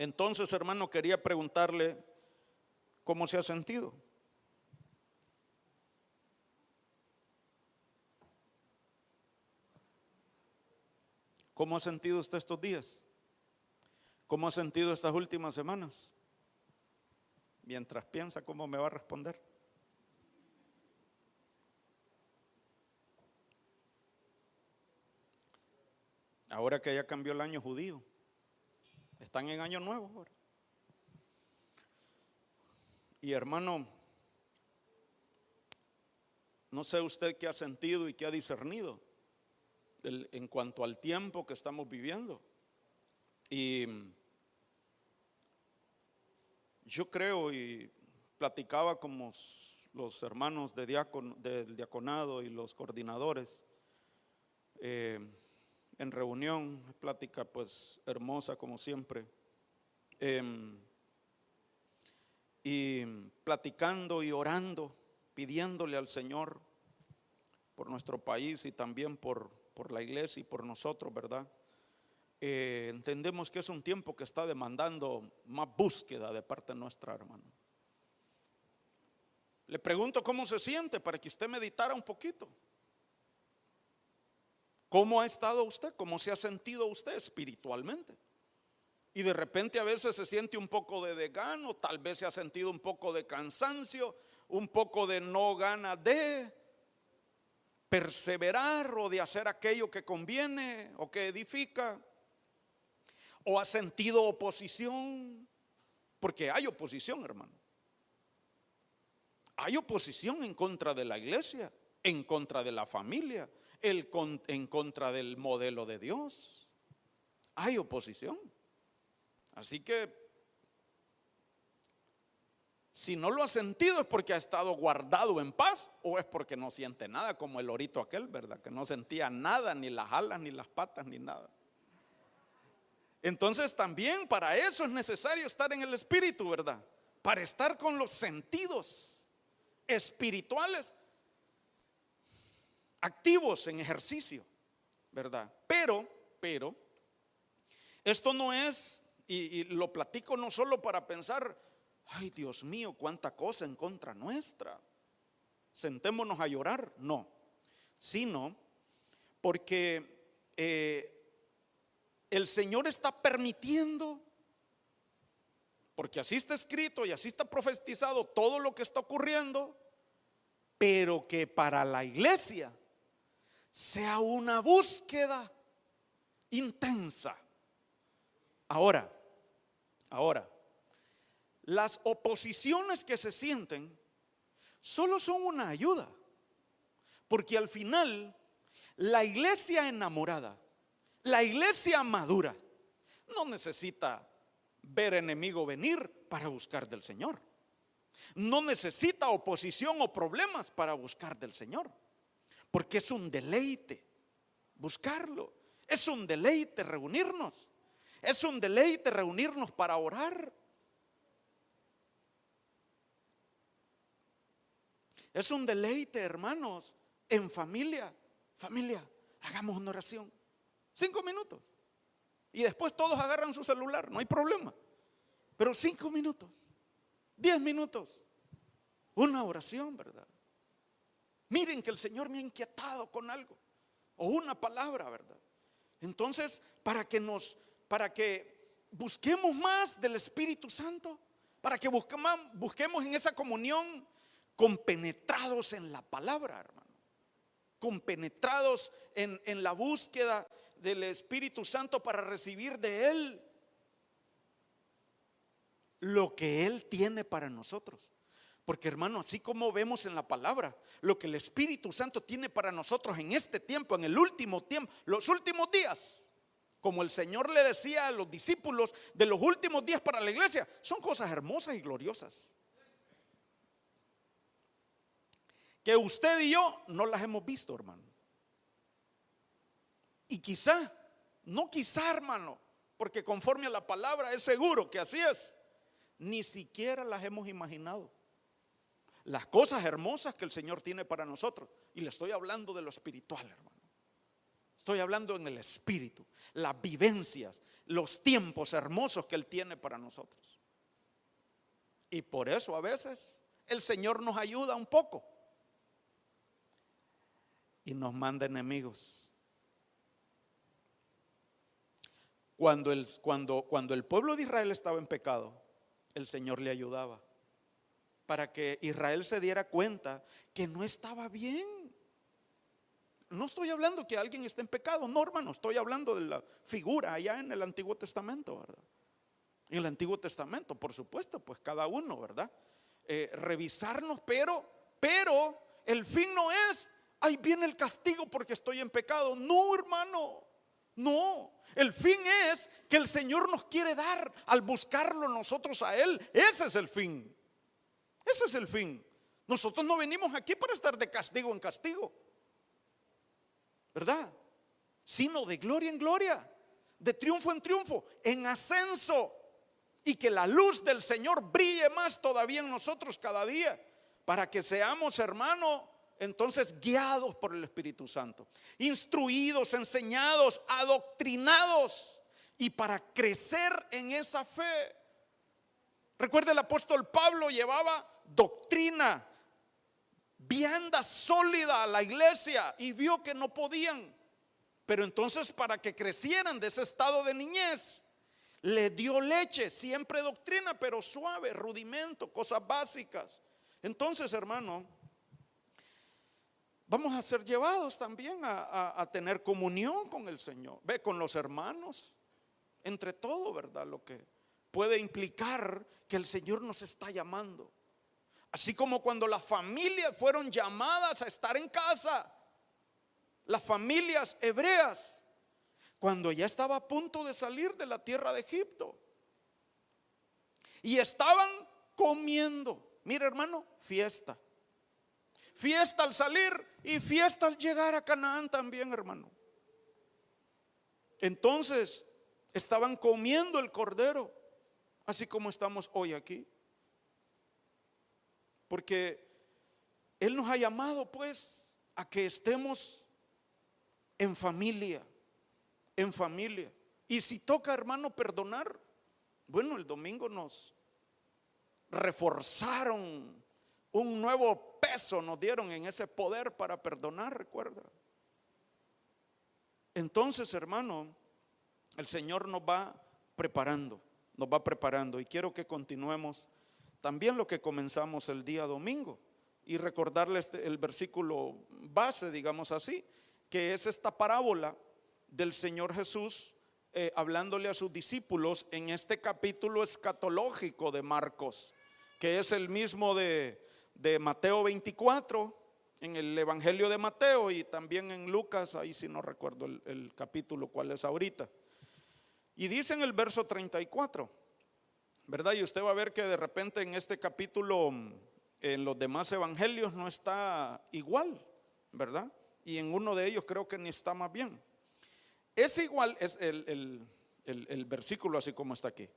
Entonces, hermano, quería preguntarle cómo se ha sentido. ¿Cómo ha sentido usted estos días? ¿Cómo ha sentido estas últimas semanas? Mientras piensa cómo me va a responder. Ahora que ya cambió el año judío, están en año nuevo ahora. Y hermano, no sé usted qué ha sentido y qué ha discernido en cuanto al tiempo que estamos viviendo. Y yo creo, y platicaba con los hermanos del diaconado y los coordinadores en reunión, plática pues hermosa como siempre, y platicando y orando, pidiéndole al Señor por nuestro país y también por la iglesia y por nosotros, ¿verdad? Entendemos que es un tiempo que está demandando más búsqueda de parte nuestra, hermano. Le pregunto cómo se siente para que usted meditara un poquito. ¿Cómo ha estado usted? ¿Cómo se ha sentido usted espiritualmente? Y de repente a veces se siente un poco de desgano, tal vez se ha sentido un poco de cansancio, un poco de no ganas de perseverar o de hacer aquello que conviene o que edifica. O ha sentido oposición, porque hay oposición, hermano. Hay oposición en contra de la iglesia, en contra de la familia, en contra del modelo de Dios. Hay oposición. Así que si no lo ha sentido es porque ha estado guardado en paz, o es porque no siente nada, como el lorito aquel, ¿verdad? Que no sentía nada, ni las alas, ni las patas, ni nada. Entonces también para eso es necesario estar en el espíritu, ¿verdad? Para estar con los sentidos espirituales activos en ejercicio, ¿verdad? Pero esto no es, y lo platico no solo para pensar, ay Dios mío, cuánta cosa en contra nuestra, sentémonos a llorar, no, sino porque el Señor está permitiendo, porque así está escrito y así está profetizado todo lo que está ocurriendo, pero que para la iglesia sea una búsqueda intensa. Ahora, las oposiciones que se sienten solo son una ayuda, porque al final la iglesia enamorada, la iglesia madura, no necesita ver enemigo venir para buscar del Señor. No necesita oposición o problemas para buscar del Señor, porque es un deleite buscarlo, es un deleite reunirnos, es un deleite reunirnos para orar. Es un deleite, hermanos, en familia, hagamos una oración, 5 minutos, y después todos agarran su celular, no hay problema, pero 5 minutos, 10 minutos, una oración, ¿verdad? Miren que el Señor me ha inquietado con algo, o una palabra, ¿verdad? Entonces, para que busquemos más del Espíritu Santo, para que busquemos en esa comunión, compenetrados en la palabra, hermano, compenetrados en la búsqueda del Espíritu Santo para recibir de Él lo que Él tiene para nosotros. Porque, hermano, así como vemos en la palabra lo que el Espíritu Santo tiene para nosotros en este tiempo, en el último tiempo, los últimos días, como el Señor le decía a los discípulos de los últimos días para la iglesia, son cosas hermosas y gloriosas que usted y yo no las hemos visto, hermano. Y quizá, hermano, porque conforme a la palabra es seguro que así es, ni siquiera las hemos imaginado. Las cosas hermosas que el Señor tiene para nosotros. Y le estoy hablando de lo espiritual, hermano. Estoy hablando en el espíritu, las vivencias, los tiempos hermosos que Él tiene para nosotros. Y por eso a veces el Señor nos ayuda un poco y nos manda enemigos. Cuando el pueblo de Israel estaba en pecado, el Señor le ayudaba para que Israel se diera cuenta que no estaba bien. No estoy hablando que alguien esté en pecado, no, hermano, estoy hablando de la figura allá en el Antiguo Testamento, ¿verdad? En el Antiguo Testamento, por supuesto, pues cada uno, ¿verdad? Revisarnos, pero el fin no es, ahí viene el castigo porque estoy en pecado. No, hermano, no. El fin es que el Señor nos quiere dar al buscarlo nosotros a Él. Ese es el fin. Ese es el fin. Nosotros no venimos aquí para estar de castigo en castigo, ¿verdad? Sino de gloria en gloria, de triunfo en triunfo, en ascenso. Y que la luz del Señor brille más todavía en nosotros cada día, para que seamos, hermano, entonces guiados por el Espíritu Santo, instruidos, enseñados, adoctrinados, y para crecer en esa fe. Recuerda, el apóstol Pablo llevaba doctrina, vianda sólida a la iglesia, y vio que no podían. Pero entonces, para que crecieran de ese estado de niñez, le dio leche, siempre doctrina, pero suave, rudimento, cosas básicas. Entonces, hermano, vamos a ser llevados también a tener comunión con el Señor, ve, con los hermanos, entre todo, ¿verdad? Lo que puede implicar que el Señor nos está llamando. Así como cuando las familias fueron llamadas a estar en casa, las familias hebreas, cuando ya estaba a punto de salir de la tierra de Egipto y estaban comiendo. Mira, hermano, fiesta. Fiesta al salir y fiesta al llegar a Canaán también, hermano. Entonces estaban comiendo el cordero, así como estamos hoy aquí. Porque Él nos ha llamado pues a que estemos en familia. En familia. Y si toca, hermano, perdonar, bueno, el domingo nos reforzaron un nuevo peso, nos dieron en ese poder para perdonar, recuerda. Entonces, hermano, el Señor nos va preparando, y quiero que continuemos también lo que comenzamos el día domingo y recordarles el versículo base, digamos así, que es esta parábola del Señor Jesús hablándole a sus discípulos en este capítulo escatológico de Marcos, que es el mismo de Mateo 24, en el Evangelio de Mateo, y también en Lucas, ahí sí no recuerdo el capítulo cuál es ahorita. Y dice en el verso 34, ¿verdad? Y usted va a ver que de repente en este capítulo, en los demás evangelios no está igual, ¿verdad? Y en uno de ellos creo que ni está más bien. Es igual, es el versículo así como está aquí.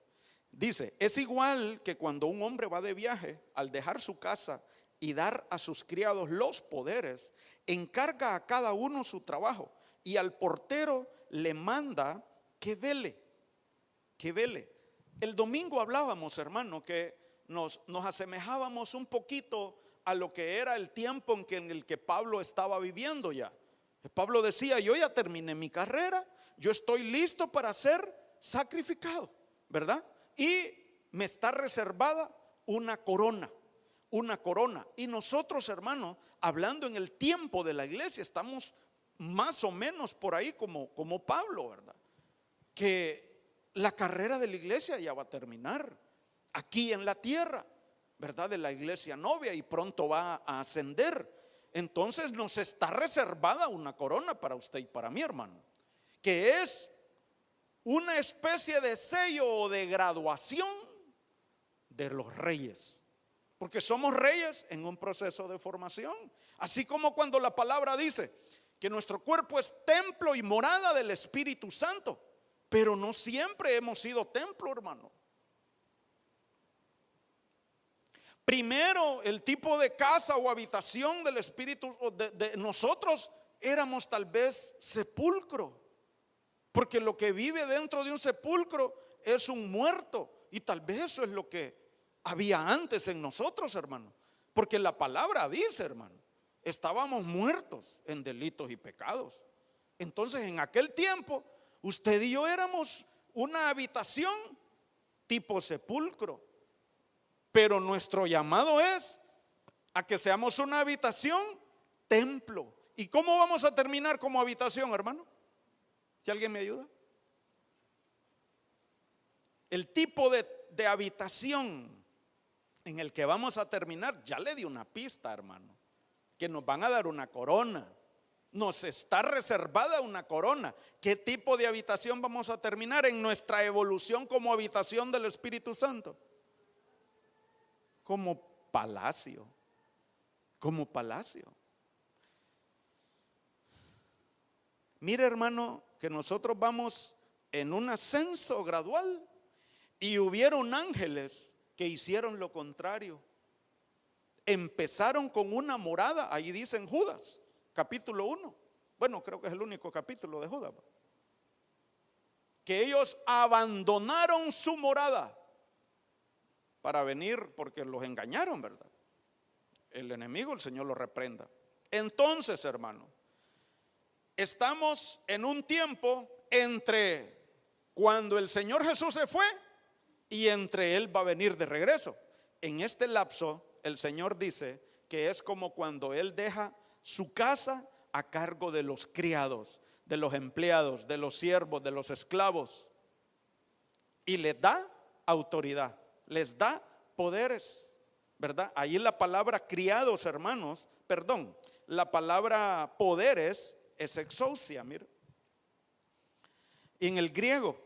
Dice, es igual que cuando un hombre va de viaje, al dejar su casa y dar a sus criados los poderes, encarga a cada uno su trabajo y al portero le manda que vele. El domingo hablábamos, hermano, que nos asemejábamos un poquito a lo que era el tiempo en el que Pablo estaba viviendo ya. Pablo decía, yo ya terminé mi carrera, yo estoy listo para ser sacrificado, ¿verdad? Y me está reservada una corona. Y nosotros, hermanos, hablando en el tiempo de la iglesia, estamos más o menos por ahí como Pablo, ¿verdad? Que la carrera de la iglesia ya va a terminar aquí en la tierra, ¿verdad? De la iglesia novia, y pronto va a ascender. Entonces nos está reservada una corona para usted y para mí, hermano, que es una especie de sello o de graduación de los reyes, porque somos reyes en un proceso de formación. Así como cuando la palabra dice que nuestro cuerpo es templo y morada del Espíritu Santo, pero no siempre hemos sido templo, hermano. Primero, el tipo de casa o habitación del Espíritu de nosotros éramos tal vez sepulcro, porque lo que vive dentro de un sepulcro es un muerto, y tal vez eso es lo que había antes en nosotros, hermano, porque la palabra dice, hermano, estábamos muertos en delitos y pecados. Entonces en aquel tiempo usted y yo éramos una habitación tipo sepulcro, pero nuestro llamado es a que seamos una habitación templo. ¿Y cómo vamos a terminar como habitación, hermano? Si alguien me ayuda. El tipo de habitación en el que vamos a terminar, ya le di una pista, hermano, que nos van a dar una corona. Nos está reservada una corona. ¿Qué tipo de habitación vamos a terminar en nuestra evolución como habitación del Espíritu Santo? Como palacio. Como palacio. Mire, hermano, que nosotros vamos en un ascenso gradual, y hubieron ángeles que hicieron lo contrario. Empezaron con una morada, ahí dice en Judas capítulo 1, bueno, creo que es el único capítulo de Judas, que ellos abandonaron su morada para venir, porque los engañaron, ¿verdad? El enemigo, el Señor lo reprenda. Entonces, hermano, estamos en un tiempo entre cuando el Señor Jesús se fue y entre Él va a venir de regreso. En este lapso, el Señor dice que es como cuando Él deja su casa a cargo de los criados, de los empleados, de los siervos, de los esclavos, y les da autoridad, les da poderes, ¿verdad? Ahí la palabra criados, hermanos, perdón, la palabra poderes es exousia, mira. Y en el griego,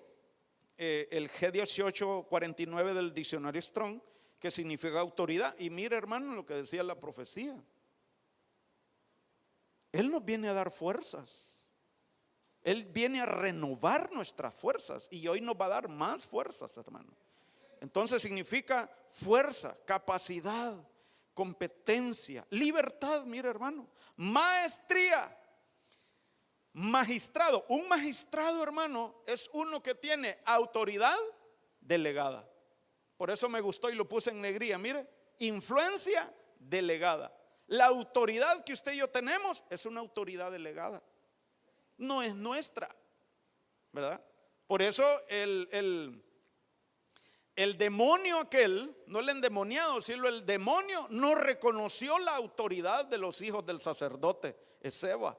el G1849 del diccionario Strong, que significa autoridad. Y mire, hermano, lo que decía la profecía. Él nos viene a dar fuerzas. Él viene a renovar nuestras fuerzas, y hoy nos va a dar más fuerzas, hermano. Entonces significa fuerza, capacidad, competencia, libertad, mire, hermano, maestría, magistrado. Un magistrado, hermano, es uno que tiene autoridad delegada. Por eso me gustó y lo puse en negrilla, mire, influencia delegada. La autoridad que usted y yo tenemos es una autoridad delegada, no es nuestra, ¿verdad? Por eso el demonio aquel, no el endemoniado, sino el demonio, no reconoció la autoridad de los hijos del sacerdote Esceva,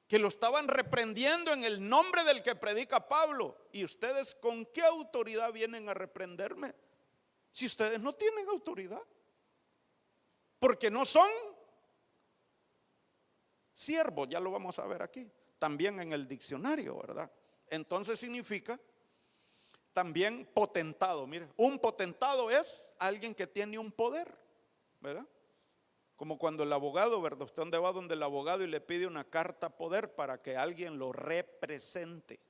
que lo estaban reprendiendo en el nombre del que predica Pablo. ¿Y ustedes con qué autoridad vienen a reprenderme? Si ustedes no tienen autoridad, porque no son siervos, ya lo vamos a ver aquí, también en el diccionario, ¿verdad? Entonces significa también potentado. Mire, un potentado es alguien que tiene un poder, ¿verdad? Como cuando el abogado, ¿verdad? Usted donde va donde el abogado y le pide una carta poder para que alguien lo represente,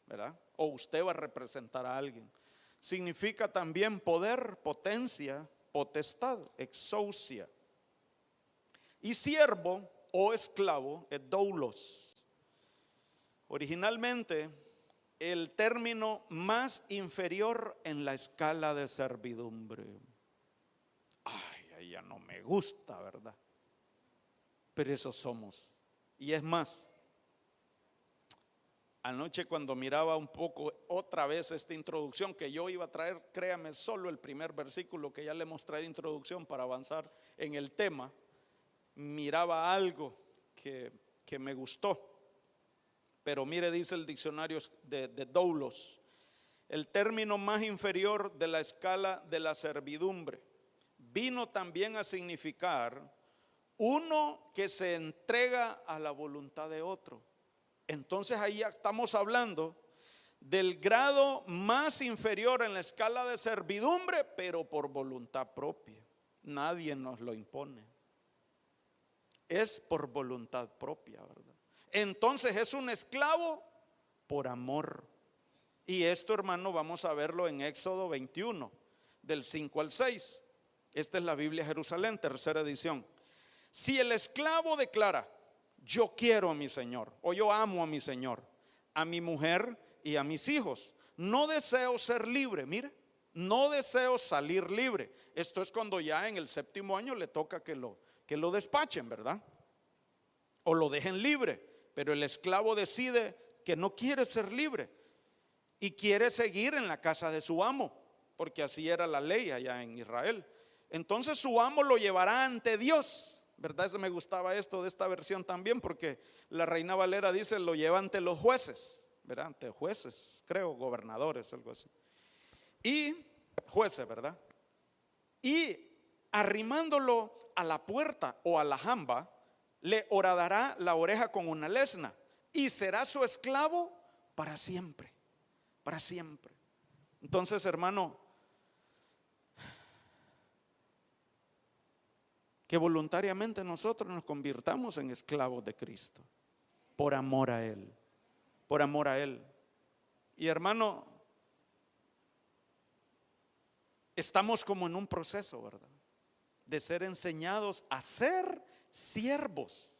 ¿verdad? O usted va a representar a alguien. Significa también poder, potencia, potestad, exousia. Y siervo o esclavo es doulos. Originalmente el término más inferior en la escala de servidumbre. Ay, ya no me gusta, ¿verdad? Pero eso somos. Y es más, anoche cuando miraba un poco otra vez esta introducción, que yo iba a traer, créame, solo el primer versículo que ya le mostré de introducción para avanzar en el tema, miraba algo que me gustó. Pero mire, dice el diccionario de doulos, el término más inferior de la escala de la servidumbre vino también a significar uno que se entrega a la voluntad de otro. Entonces ahí ya estamos hablando del grado más inferior en la escala de servidumbre, pero por voluntad propia. Nadie nos lo impone. Es por voluntad propia, ¿verdad? Entonces es un esclavo por amor. Y esto, hermano, vamos a verlo en Éxodo 21, del 5 al 6. Esta es la Biblia Jerusalén, tercera edición. Si el esclavo declara: yo quiero a mi Señor, o yo amo a mi Señor, a mi mujer y a mis hijos. No deseo ser libre, mire, no deseo salir libre. Esto es cuando ya en el 7º año le toca que lo despachen, ¿verdad? O lo dejen libre. Pero el esclavo decide que no quiere ser libre y quiere seguir en la casa de su amo, porque así era la ley allá en Israel. Entonces su amo lo llevará ante Dios, ¿verdad? Eso me gustaba esto de esta versión también, porque la Reina Valera dice lo lleva ante los jueces, ¿verdad? Ante jueces, creo, gobernadores, algo así. Y jueces, ¿verdad? Y arrimándolo a la puerta o a la jamba, le horadará la oreja con una lesna y será su esclavo para siempre, para siempre. Entonces, hermano, que voluntariamente nosotros nos convirtamos en esclavos de Cristo, por amor a Él, por amor a Él. Y hermano, estamos como en un proceso, ¿verdad? De ser enseñados a ser siervos,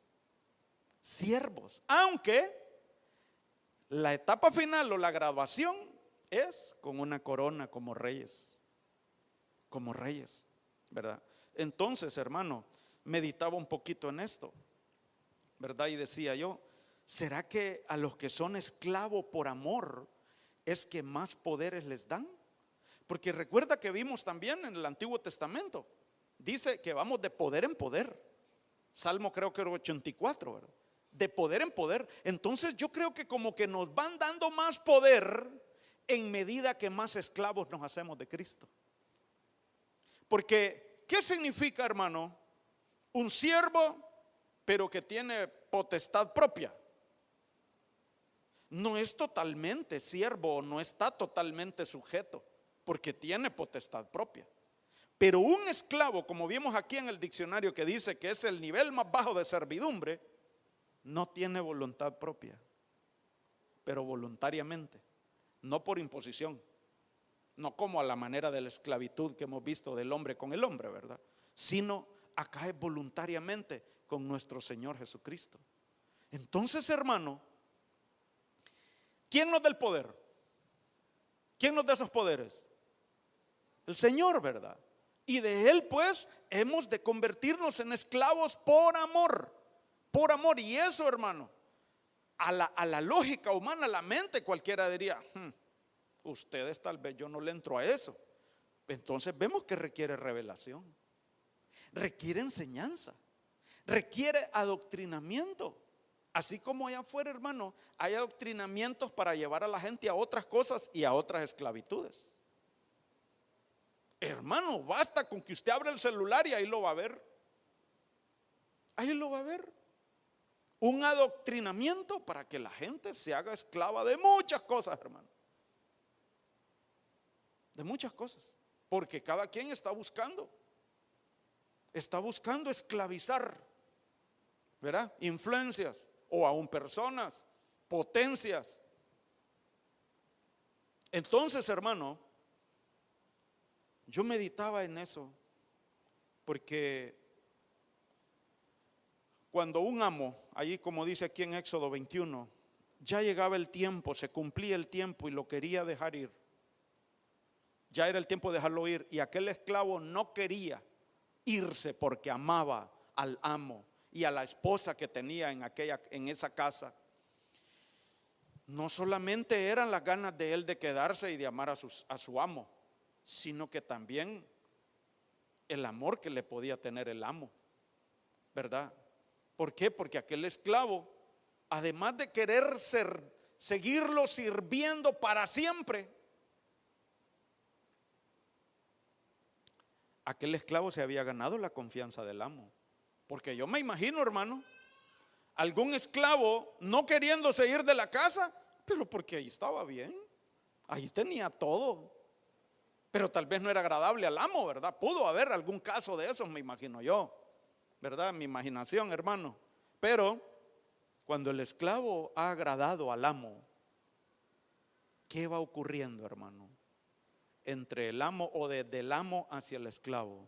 siervos, aunque la etapa final o la graduación es con una corona como reyes, ¿verdad? Entonces, hermano, meditaba un poquito en esto, ¿verdad? Y decía yo, ¿será que a los que son esclavos por amor es que más poderes les dan? Porque recuerda que vimos también en el Antiguo Testamento, dice que vamos de poder en poder. Salmo creo que era 84, ¿verdad? De poder en poder. Entonces yo creo que como que nos van dando más poder en medida que más esclavos nos hacemos de Cristo. Porque, ¿qué significa, hermano? Un siervo, pero que tiene potestad propia. No es totalmente siervo, no está totalmente sujeto, porque tiene potestad propia. Pero un esclavo, como vimos aquí en el diccionario que dice que es el nivel más bajo de servidumbre, no tiene voluntad propia, pero voluntariamente, no por imposición, no como a la manera de la esclavitud que hemos visto del hombre con el hombre, ¿verdad? Sino acá es voluntariamente con nuestro Señor Jesucristo. Entonces, hermano, ¿quién nos da el poder? ¿Quién nos da esos poderes? El Señor, ¿verdad? Y de Él pues hemos de convertirnos en esclavos por amor. Por amor. Y eso, hermano, a la lógica humana, a la mente, cualquiera diría, ustedes tal vez yo no le entro a eso. Entonces vemos que requiere revelación, requiere enseñanza, requiere adoctrinamiento. Así como allá afuera, hermano, hay adoctrinamientos para llevar a la gente a otras cosas y a otras esclavitudes. Hermano, basta con que usted abra el celular y ahí lo va a ver. Ahí lo va a ver. Un adoctrinamiento para que la gente se haga esclava de muchas cosas, hermano. De muchas cosas. Porque cada quien está buscando esclavizar, ¿verdad? Influencias o aún personas, potencias. Entonces, hermano, yo meditaba en eso, porque cuando un amo, allí como dice aquí en Éxodo 21, ya llegaba el tiempo, se cumplía el tiempo y lo quería dejar ir. Ya era el tiempo de dejarlo ir y aquel esclavo no quería irse porque amaba al amo y a la esposa que tenía en esa casa. No solamente eran las ganas de él de quedarse y de amar a su amo, sino que también el amor que le podía tener el amo, ¿verdad? ¿Por qué? Porque aquel esclavo, además de querer seguirlo sirviendo para siempre, aquel esclavo se había ganado la confianza del amo. Porque yo me imagino, hermano, algún esclavo no queriéndose ir de la casa, pero porque ahí estaba bien, ahí tenía todo. Pero tal vez no era agradable al amo, ¿verdad? Pudo haber algún caso de esos, me imagino yo, ¿verdad? Mi imaginación, hermano. Pero cuando el esclavo ha agradado al amo, ¿qué va ocurriendo, hermano? Entre el amo o desde el amo hacia el esclavo,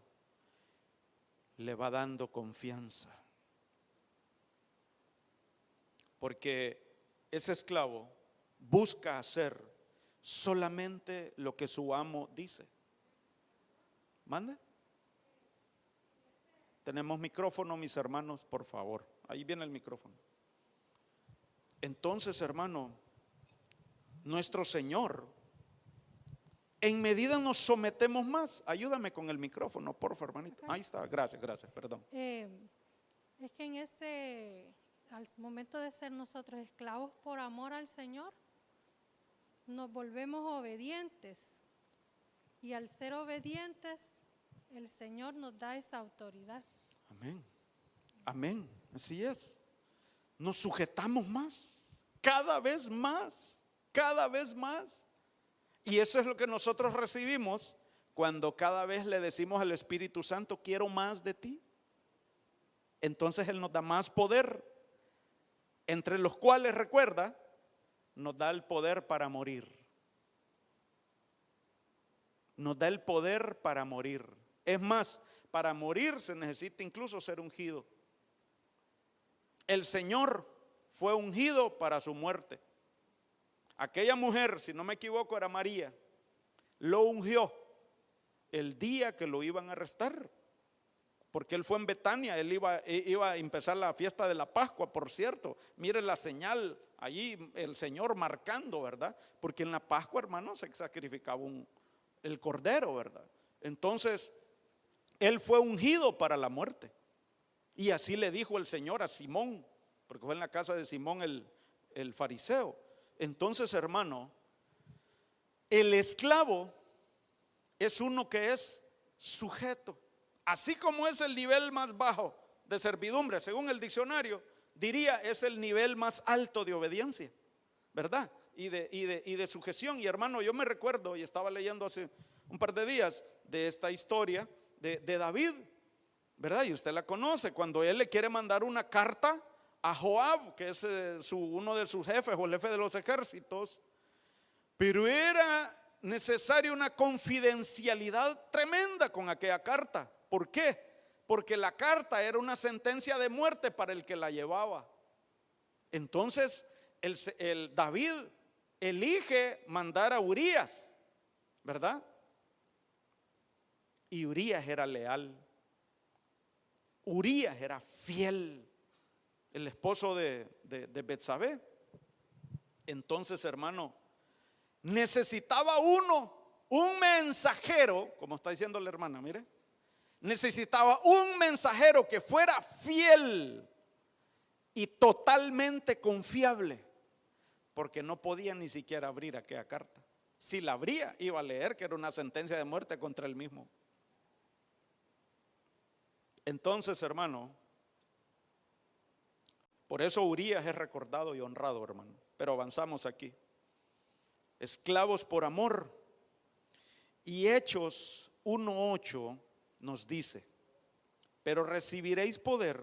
le va dando confianza. Porque ese esclavo busca hacer solamente lo que su amo dice. ¿Mande? Tenemos micrófono, mis hermanos, por favor. Ahí viene el micrófono. Entonces, hermano, nuestro Señor, en medida nos sometemos más. Ayúdame con el micrófono, por favor, hermanito. Ahí está, gracias, perdón. Es que al momento de ser nosotros esclavos por amor al Señor, nos volvemos obedientes. Y al ser obedientes, el Señor nos da esa autoridad. Amén, amén, así es. Nos sujetamos más, cada vez más, cada vez más. Y eso es lo que nosotros recibimos cuando cada vez le decimos al Espíritu Santo, quiero más de ti. Entonces Él nos da más poder, entre los cuales, recuerda, nos da el poder para morir. Nos da el poder para morir. Es más, para morir se necesita incluso ser ungido. El Señor fue ungido para su muerte. Aquella mujer, si no me equivoco, era María, lo ungió el día que lo iban a arrestar. Porque él fue en Betania, él iba a empezar la fiesta de la Pascua, por cierto. Mire la señal allí, el Señor marcando, ¿verdad? Porque en la Pascua, hermano, se sacrificaba el cordero, ¿verdad? Entonces, él fue ungido para la muerte. Y así le dijo el Señor a Simón, porque fue en la casa de Simón el fariseo. Entonces, hermano, el esclavo es uno que es sujeto. Así como es el nivel más bajo de servidumbre, según el diccionario, diría es el nivel más alto de obediencia, ¿verdad? Y de sujeción. Y hermano, yo me recuerdo, y estaba leyendo hace un par de días de esta historia de David, ¿verdad? Y usted la conoce, cuando él le quiere mandar una carta a Joab, que es uno de sus jefes o el jefe de los ejércitos, pero era necesaria una confidencialidad tremenda con aquella carta. ¿Por qué? Porque la carta era una sentencia de muerte para el que la llevaba. Entonces el David elige mandar a Urías, ¿verdad? Y Urías era leal, Urías era fiel, el esposo de Betsabé. Entonces, hermano, necesitaba un mensajero, como está diciendo la hermana, mire, necesitaba un mensajero que fuera fiel y totalmente confiable, porque no podía ni siquiera abrir aquella carta. Si la abría, iba a leer que era una sentencia de muerte contra él mismo. Entonces, hermano, por eso Urías es recordado y honrado, hermano. Pero avanzamos aquí. Esclavos por amor. Y Hechos 1:8 nos dice: pero recibiréis poder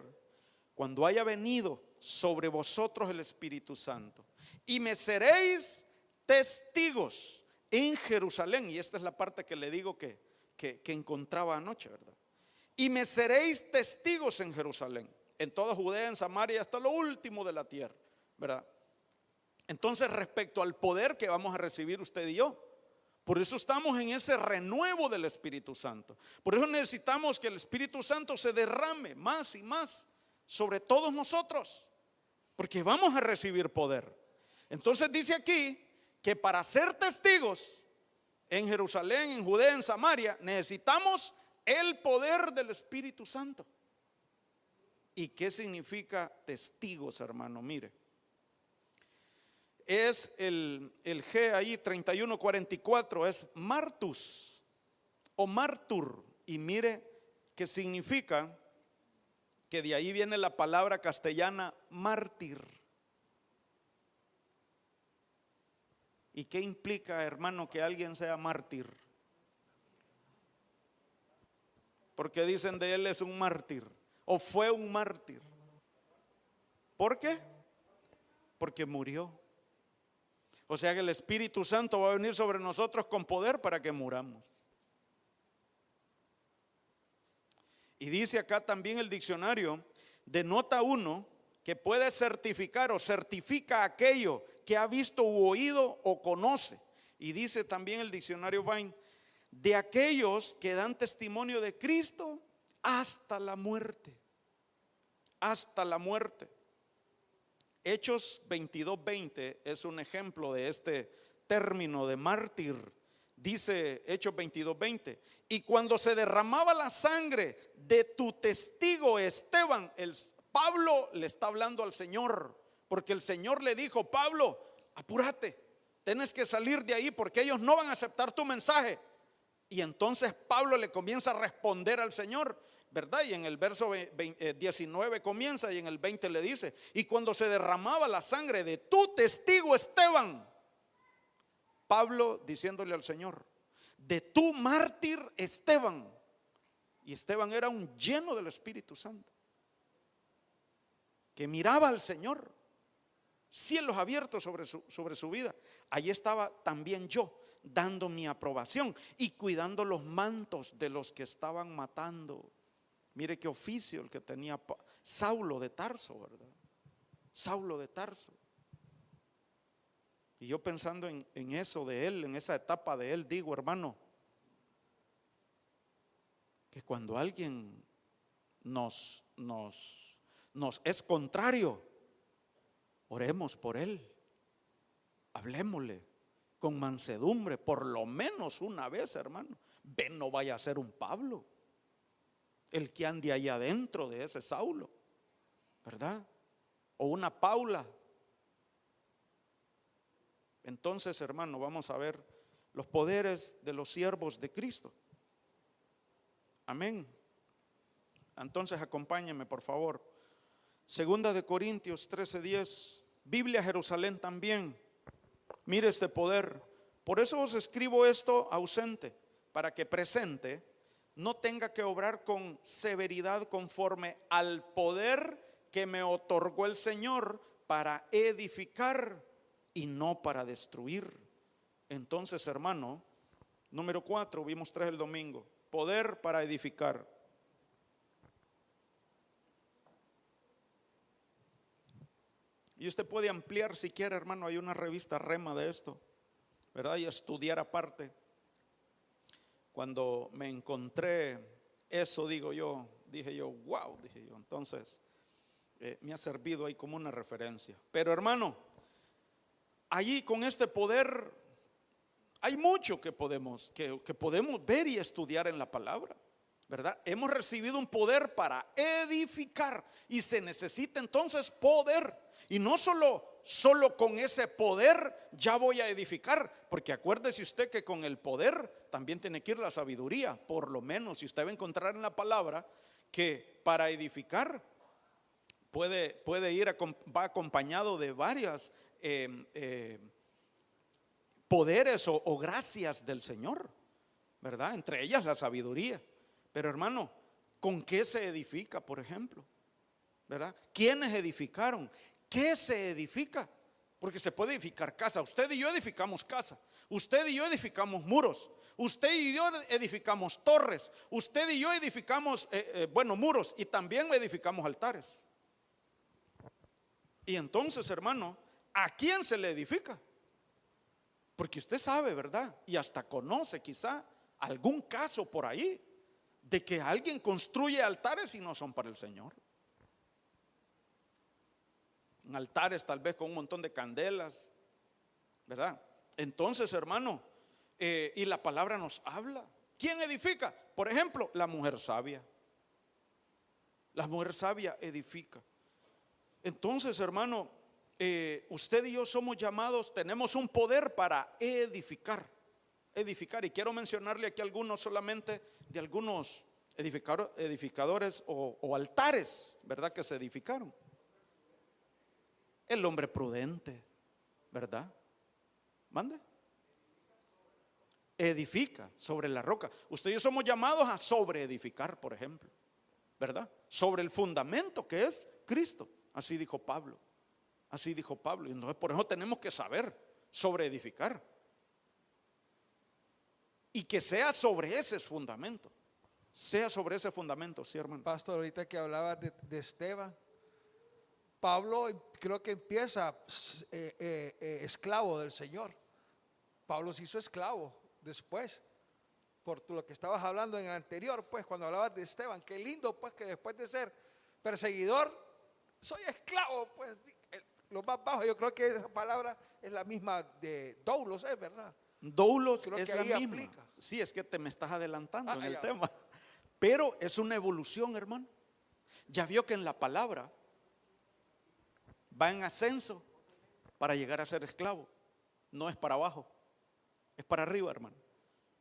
cuando haya venido sobre vosotros el Espíritu Santo, y me seréis testigos en Jerusalén. Y esta es la parte que le digo que encontraba anoche, ¿verdad? Y me seréis testigos en Jerusalén, en toda Judea, en Samaria, hasta lo último de la tierra, ¿verdad? Entonces, respecto al poder que vamos a recibir usted y yo, por eso estamos en ese renuevo del Espíritu Santo. Por eso necesitamos que el Espíritu Santo se derrame más y más sobre todos nosotros, porque vamos a recibir poder. Entonces dice aquí que para ser testigos en Jerusalén, en Judea, en Samaria, necesitamos el poder del Espíritu Santo. ¿Y qué significa testigos, hermano? Mire, es el G ahí 31:44, es martus o martur. Y mire que significa, que de ahí viene la palabra castellana mártir. ¿Y qué implica, hermano, que alguien sea mártir? Porque dicen de él es un mártir o fue un mártir. ¿Por qué? Porque murió. O sea que el Espíritu Santo va a venir sobre nosotros con poder para que muramos. Y dice acá también el diccionario, denota uno que puede certificar o certifica aquello que ha visto u oído o conoce. Y dice también el diccionario Vine, de aquellos que dan testimonio de Cristo hasta la muerte. Hasta la muerte. Hechos 22:20 es un ejemplo de este término de mártir. Dice Hechos 22:20, y cuando se derramaba la sangre de tu testigo Esteban, Pablo le está hablando al Señor, porque el Señor le dijo, Pablo, apúrate, tienes que salir de ahí porque ellos no van a aceptar tu mensaje. Y entonces Pablo le comienza a responder al Señor, ¿verdad? Y en el verso 19 comienza y en el 20 le dice, y cuando se derramaba la sangre de tu testigo Esteban, Pablo diciéndole al Señor, de tu mártir Esteban. Y Esteban era un lleno del Espíritu Santo, que miraba al Señor, cielos abiertos sobre su vida. Allí estaba también yo, dando mi aprobación y cuidando los mantos de los que estaban matando. Mire qué oficio el que tenía Saulo de Tarso, ¿verdad? Saulo de Tarso. Y yo pensando en eso de él, en esa etapa de él, digo, hermano, que cuando alguien nos es contrario, oremos por él, hablemosle con mansedumbre, por lo menos una vez, hermano. Ven, no vaya a ser un Pablo el que ande ahí adentro de ese Saulo, ¿verdad? O una Paula. Entonces, hermano, vamos a ver los poderes de los siervos de Cristo. Amén. Entonces, acompáñenme, por favor. Segunda de Corintios 13:10. Biblia Jerusalén también. Mire este poder. Por eso os escribo esto ausente, para que presente no tenga que obrar con severidad conforme al poder que me otorgó el Señor para edificar y no para destruir. Entonces, hermano, número 4, vimos 3 el domingo. Poder para edificar. Y usted puede ampliar si quiere, hermano. Hay una revista Rema de esto, ¿verdad? Y estudiar aparte. Cuando me encontré eso, dije yo, wow, dije yo. Entonces, me ha servido ahí como una referencia. Pero, hermano, allí con este poder hay mucho que podemos ver y estudiar en la palabra, ¿verdad? Hemos recibido un poder para edificar y se necesita entonces poder. Y no solo con ese poder ya voy a edificar, porque acuérdese usted que con el poder también tiene que ir la sabiduría. Por lo menos si usted va a encontrar en la palabra que para edificar va acompañado de varias poderes o gracias del Señor, ¿verdad? Entre ellas la sabiduría. Pero, hermano, ¿con qué se edifica, por ejemplo? ¿Verdad? ¿Quiénes edificaron? ¿Qué se edifica? Porque se puede edificar casa. Usted y yo edificamos casa. Usted y yo edificamos muros. Usted y yo edificamos torres. Usted y yo edificamos, muros. Y también edificamos altares. Y entonces, hermano, ¿a quién se le edifica? Porque usted sabe, ¿verdad? Y hasta conoce quizá algún caso por ahí de que alguien construye altares y no son para el Señor. Altares tal vez con un montón de candelas, ¿verdad? Entonces, hermano, y la palabra nos habla. ¿Quién edifica? Por ejemplo, la mujer sabia. La mujer sabia edifica. Entonces, hermano, usted y yo somos llamados, tenemos un poder para edificar. Y quiero mencionarle aquí algunos solamente de algunos edificadores o altares, ¿verdad? Que se edificaron. El hombre prudente, ¿verdad? Mande. Edifica sobre la roca. Usted y yo somos llamados a sobreedificar, por ejemplo, ¿verdad? Sobre el fundamento que es Cristo. Así dijo Pablo. Así dijo Pablo. Y entonces por eso tenemos que saber sobreedificar. Y que sea sobre ese fundamento. Sea sobre ese fundamento, sí, hermano. Pastor, ahorita que hablaba de Esteban, Pablo creo que empieza esclavo del Señor. Pablo se hizo esclavo después, por lo que estabas hablando en el anterior, pues cuando hablabas de Esteban. Qué lindo pues que después de ser perseguidor, soy esclavo, pues lo más bajo. Yo creo que esa palabra es la misma de doulos, ¿es verdad? Doulos Creo es que la ahí misma. aplica. Sí, es que te me estás adelantando en el ya. tema. Pero es una evolución, hermano. Ya vio que en la palabra va en ascenso para llegar a ser esclavo. No es para abajo, es para arriba, hermano.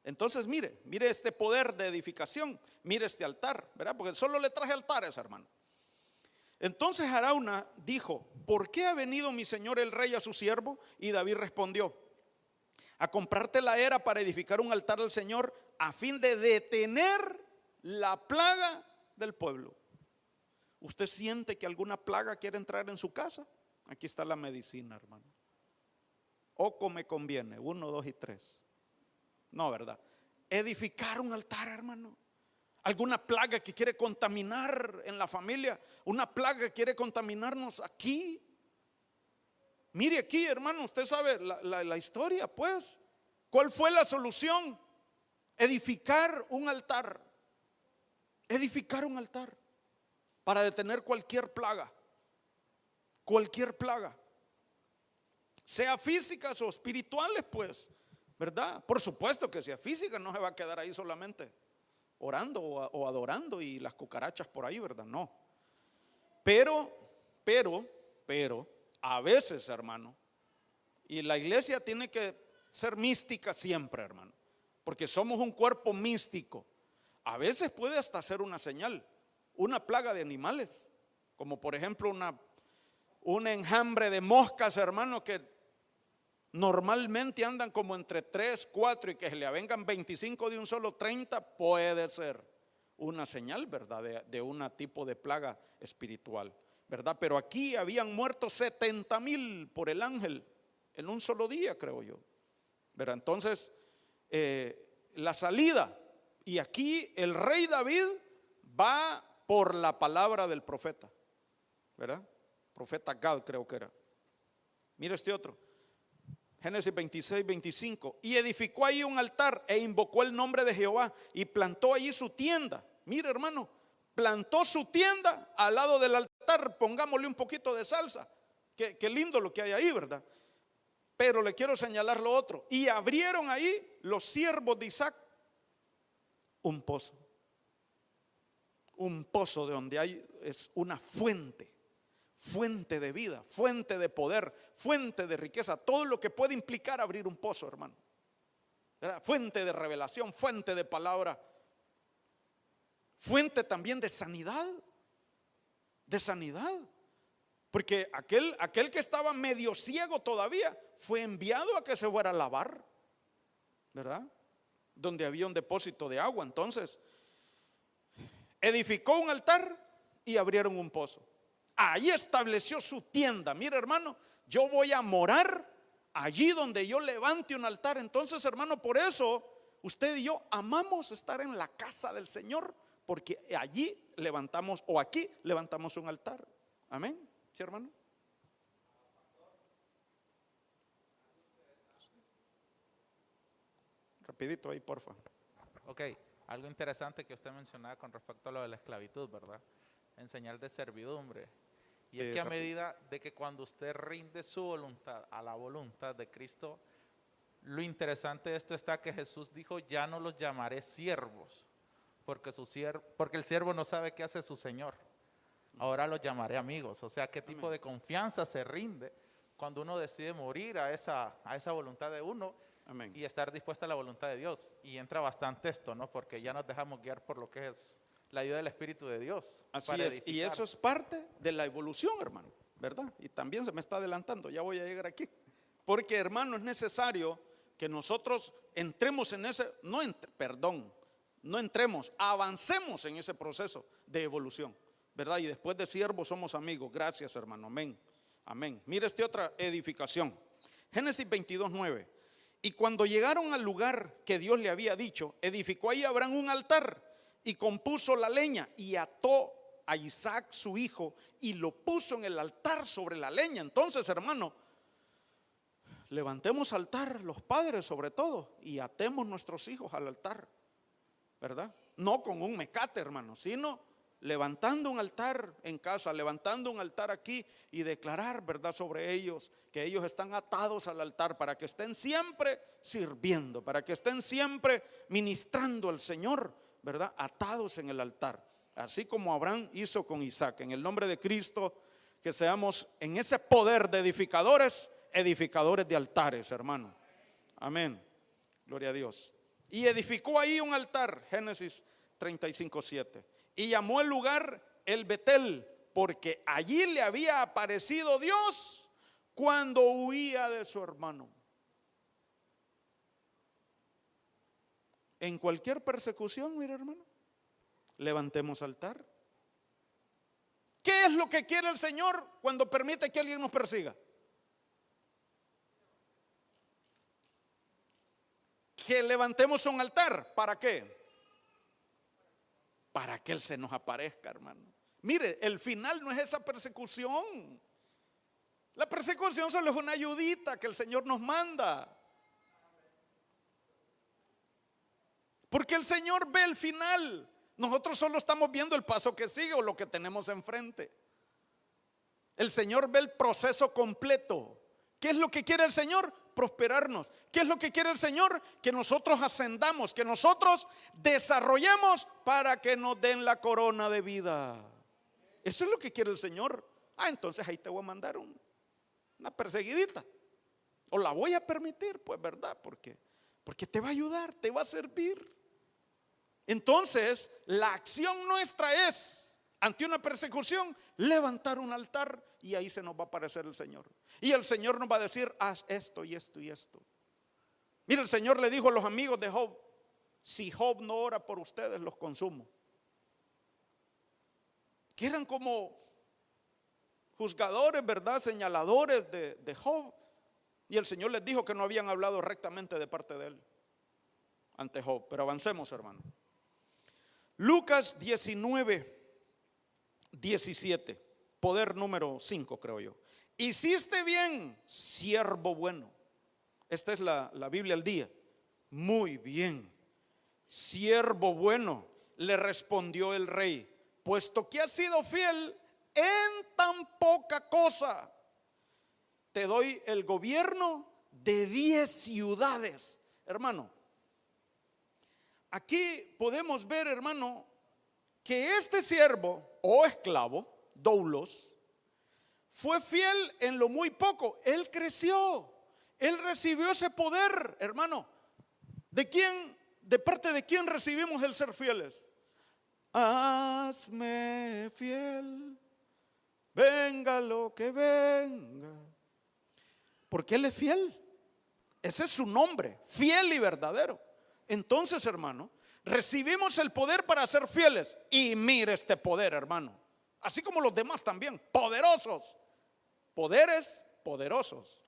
Entonces mire este poder de edificación. Mire este altar, ¿verdad? Porque solo le traje altares, hermano. Entonces Arauna dijo: ¿por qué ha venido mi señor el rey a su siervo? Y David respondió: a comprarte la era para edificar un altar al Señor, a fin de detener la plaga del pueblo. ¿Usted siente que alguna plaga quiere entrar en su casa? Aquí está la medicina, hermano. Oco me conviene, 1, 2 y 3. No, ¿verdad? Edificar un altar, hermano. Alguna plaga que quiere contaminar en la familia, una plaga que quiere contaminarnos aquí. Mire aquí, hermano, usted sabe la historia, pues. ¿Cuál fue la solución? Edificar un altar. Edificar un altar para detener cualquier plaga. Cualquier plaga. Sea físicas o espirituales, pues, ¿verdad? Por supuesto que sea física, no se va a quedar ahí solamente orando o adorando y las cucarachas por ahí, ¿verdad? No. Pero, a veces, hermano, y la iglesia tiene que ser mística siempre, hermano, porque somos un cuerpo místico. A veces puede hasta ser una señal, una plaga de animales, como por ejemplo un enjambre de moscas, hermano, que normalmente andan como entre 3, 4 y que se le avengan 25 de un solo 30, puede ser una señal, ¿verdad? De un tipo de plaga espiritual, ¿verdad? Pero aquí habían muerto 70,000 por el ángel en un solo día, creo yo, ¿verdad? Entonces, la salida, y aquí el rey David va por la palabra del profeta, ¿verdad? Profeta Gad, creo que era. Mira este otro. Génesis 26, 25. Y edificó ahí un altar e invocó el nombre de Jehová y plantó allí su tienda. Mire, hermano, plantó su tienda al lado del altar. Pongámosle un poquito de salsa. Qué lindo lo que hay ahí, ¿verdad? Pero le quiero señalar lo otro. Y abrieron ahí los siervos de Isaac un pozo. Un pozo de donde es una fuente. Fuente de vida, fuente de poder, fuente de riqueza, todo lo que puede implicar abrir un pozo, hermano. ¿Verdad? Fuente de revelación, fuente de palabra, fuente también de sanidad, porque aquel que estaba medio ciego todavía fue enviado a que se fuera a lavar, ¿verdad? Donde había un depósito de agua. Entonces edificó un altar y abrieron un pozo. Allí estableció su tienda. Mira, hermano, yo voy a morar allí donde yo levante un altar. Entonces, hermano, por eso usted y yo amamos estar en la casa del Señor, porque allí levantamos, o aquí levantamos un altar. Amén. ¿Sí, hermano? Rapidito ahí, porfa. Ok, algo interesante que usted mencionaba con respecto a lo de la esclavitud, ¿verdad? En señal de servidumbre. Y es que a medida de que cuando usted rinde su voluntad a la voluntad de Cristo, lo interesante de esto está que Jesús dijo: ya no los llamaré siervos, porque el siervo no sabe qué hace su Señor. Ahora los llamaré amigos. O sea, qué tipo de confianza se rinde cuando uno decide morir a esa voluntad de uno. Amén. Y estar dispuesta a la voluntad de Dios. Y entra bastante esto, ¿no? Porque ya nos dejamos guiar por lo que es la ayuda del Espíritu de Dios. Así es, y eso es parte de la evolución, hermano, ¿verdad? Y también se me está adelantando, ya voy a llegar aquí. Porque, hermano, es necesario que nosotros entremos en ese, avancemos en ese proceso de evolución, ¿verdad? Y después de siervos somos amigos. Gracias, hermano, amén, amén. Mira esta otra edificación. Génesis 22, 9. Y cuando llegaron al lugar que Dios le había dicho, edificó ahí Abraham un altar y compuso la leña y ató a Isaac su hijo y lo puso en el altar sobre la leña. Entonces, hermano, levantemos altar los padres sobre todo y atemos nuestros hijos al altar, ¿verdad? No con un mecate, hermano, sino levantando un altar en casa, levantando un altar aquí y declarar, ¿verdad?, sobre ellos, que ellos están atados al altar para que estén siempre sirviendo, para que estén siempre ministrando al Señor, ¿verdad?, atados en el altar, así como Abraham hizo con Isaac. En el nombre de Cristo, que seamos en ese poder de edificadores, edificadores de altares, hermano. Amén. Gloria a Dios. Y edificó ahí un altar, Génesis 35:7. Y llamó el lugar el Betel, porque allí le había aparecido Dios cuando huía de su hermano. En cualquier persecución, mira, hermano, levantemos altar. ¿Qué es lo que quiere el Señor cuando permite que alguien nos persiga? Que levantemos un altar. ¿Para qué? Para que Él se nos aparezca, hermano. Mire, el final no es esa persecución. La persecución solo es una ayudita que el Señor nos manda. Porque el Señor ve el final. Nosotros solo estamos viendo el paso que sigue o lo que tenemos enfrente. El Señor ve el proceso completo. ¿Qué es lo que quiere el Señor? Prosperarnos. ¿Qué es lo que quiere el Señor? Que nosotros ascendamos, que nosotros desarrollemos para que nos den la corona de vida. Eso es lo que quiere el Señor. Entonces ahí te voy a mandar una perseguidita. O la voy a permitir, pues, ¿verdad? Porque te va a ayudar, te va a servir. Entonces, la acción nuestra es, ante una persecución, levantar un altar y ahí se nos va a aparecer el Señor. Y el Señor nos va a decir, haz esto y esto y esto. Mira, el Señor le dijo a los amigos de Job, si Job no ora por ustedes, los consumo. Que eran como juzgadores, ¿verdad? Señaladores de Job. Y el Señor les dijo que no habían hablado rectamente de parte de él ante Job. Pero avancemos, hermano. Lucas 19:17, poder número 5, creo yo. Hiciste bien, siervo bueno. Esta es la Biblia al día. Muy bien, siervo bueno, le respondió el rey, puesto que has sido fiel en tan poca cosa, te doy el gobierno de 10 ciudades. Hermano, aquí podemos ver, hermano, que este siervo o esclavo, doulos, fue fiel en lo muy poco. Él creció, él recibió ese poder, hermano. ¿De quién? ¿De parte de quién recibimos el ser fieles? Hazme fiel, venga lo que venga. Porque Él es fiel. Ese es su nombre, fiel y verdadero. Entonces, hermano, recibimos el poder para ser fieles. Y mire este poder, hermano. Así como los demás también, poderosos. Poderes poderosos.